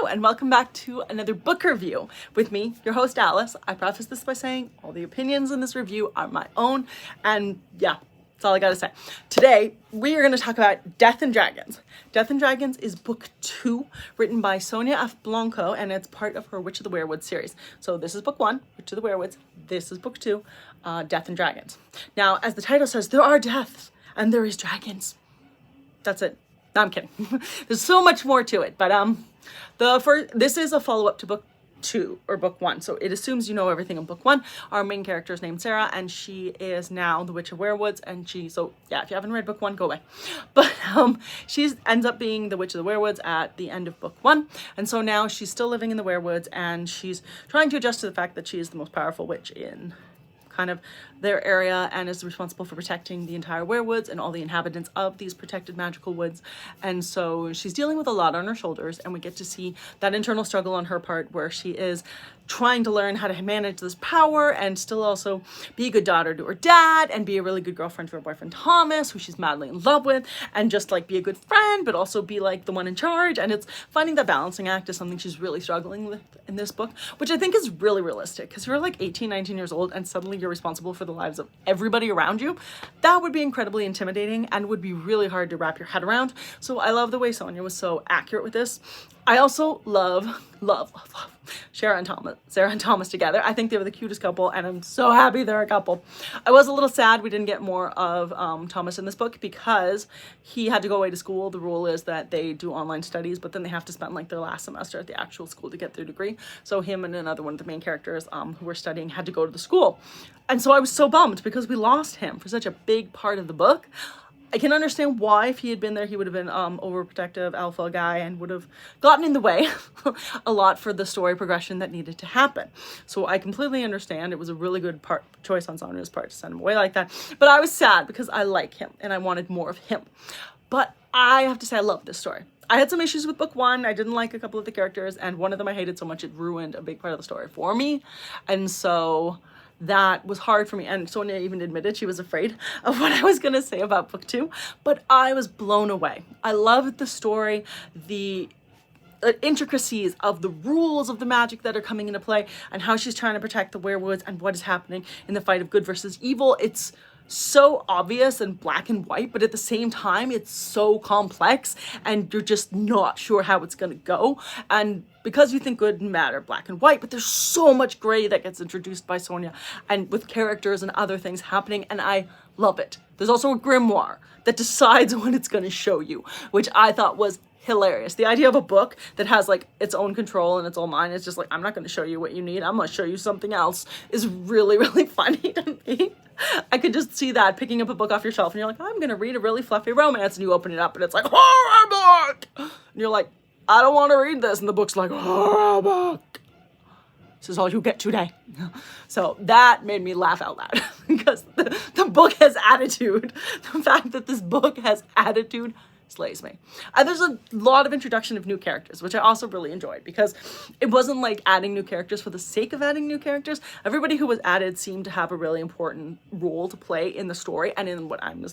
and welcome back to another book review with me, your host Alice. I preface this by saying all the opinions in this review are my own, and yeah, that's all I gotta say. Today, we are gonna talk about Death and Dragons. Death and Dragons is book 2, written by Sonja F. Blanco, and it's part of her Witch of the Weirwoods series. So this is book 1, Witch of the Weirwoods. This is book 2, Death and Dragons. Now, as the title says, there are deaths and there is dragons. That's it. No, I'm kidding. There's so much more to it, but this is a follow-up to book 2 or book 1, so it assumes you know everything in book 1. Our main character is named Sara, and she is now the Witch of Weirwoods, and so yeah, if you haven't read book 1, go away. But she ends up being the Witch of the Weirwoods at the end of book 1, and so now she's still living in the Weirwoods, and she's trying to adjust to the fact that she is the most powerful witch in kind of their area and is responsible for protecting the entire Weirwoods and all the inhabitants of these protected magical woods. And so she's dealing with a lot on her shoulders, and we get to see that internal struggle on her part where she is trying to learn how to manage this power and still also be a good daughter to her dad and be a really good girlfriend to her boyfriend Thomas, who she's madly in love with, and just like be a good friend but also be like the one in charge. And it's finding that balancing act is something she's really struggling with in this book, which I think is really realistic, because you're like 18, 19 years old and suddenly you're responsible for the lives of everybody around you. That would be incredibly intimidating and would be really hard to wrap your head around. So I love the way Sonja was so accurate with this. I also love Sara and Thomas together. I think they were the cutest couple, and I'm so happy they're a couple. I was a little sad we didn't get more of Thomas in this book because he had to go away to school. The rule is that they do online studies, but then they have to spend like their last semester at the actual school to get their degree. So him and another one of the main characters who were studying had to go to the school. And so I was so bummed because we lost him for such a big part of the book. I can understand why. If he had been there, he would have been overprotective alpha guy and would have gotten in the way a lot for the story progression that needed to happen. So I completely understand. It was a really good choice on Sonja's part to send him away like that. But I was sad because I like him and I wanted more of him. But I have to say I love this story. I had some issues with book 1. I didn't like a couple of the characters, and one of them I hated so much it ruined a big part of the story for me. And so that was hard for me, and Sonja even admitted she was afraid of what I was gonna say about book 2, but I was blown away. I loved the story, the intricacies of the rules of the magic that are coming into play, and how she's trying to protect the Weirwoods and what is happening in the fight of good versus evil. It's so obvious and black and white, but at the same time it's so complex and you're just not sure how it's gonna go. And because you think good and bad are black and white, but there's so much gray that gets introduced by Sonja, and with characters and other things happening, and I love it. There's also a grimoire that decides what it's gonna show you, which I thought was hilarious. The idea of a book that has like its own control and its own mind, it's just like, I'm not going to show you what you need, I'm going to show you something else, is really, really funny to me. I could just see that, picking up a book off your shelf and you're like, I'm going to read a really fluffy romance, and you open it up and it's like, horror book! And you're like, I don't want to read this, and the book's like, horror book. This is all you get today. So that made me laugh out loud because the book has attitude. The fact that this book has attitude slays me. There's a lot of introduction of new characters, which I also really enjoyed, because it wasn't like adding new characters for the sake of adding new characters. Everybody who was added seemed to have a really important role to play in the story and in what I'm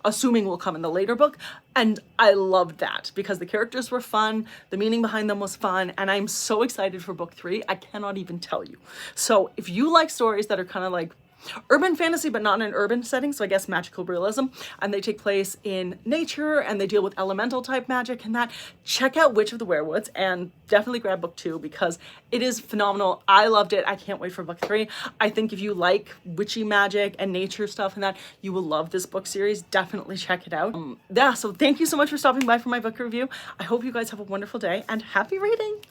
assuming will come in the later book. And I loved that because the characters were fun, the meaning behind them was fun, and I'm so excited for book 3. I cannot even tell you. So if you like stories that are kind of like urban fantasy but not in an urban setting, so I guess magical realism, and they take place in nature and they deal with elemental type magic and that, check out Witch of the Weirwoods and definitely grab book 2 because it is phenomenal. I loved it. I can't wait for book 3. I think if you like witchy magic and nature stuff and that, you will love this book series. Definitely check it out. Yeah, so thank you so much for stopping by for my book review. I hope you guys have a wonderful day and happy reading.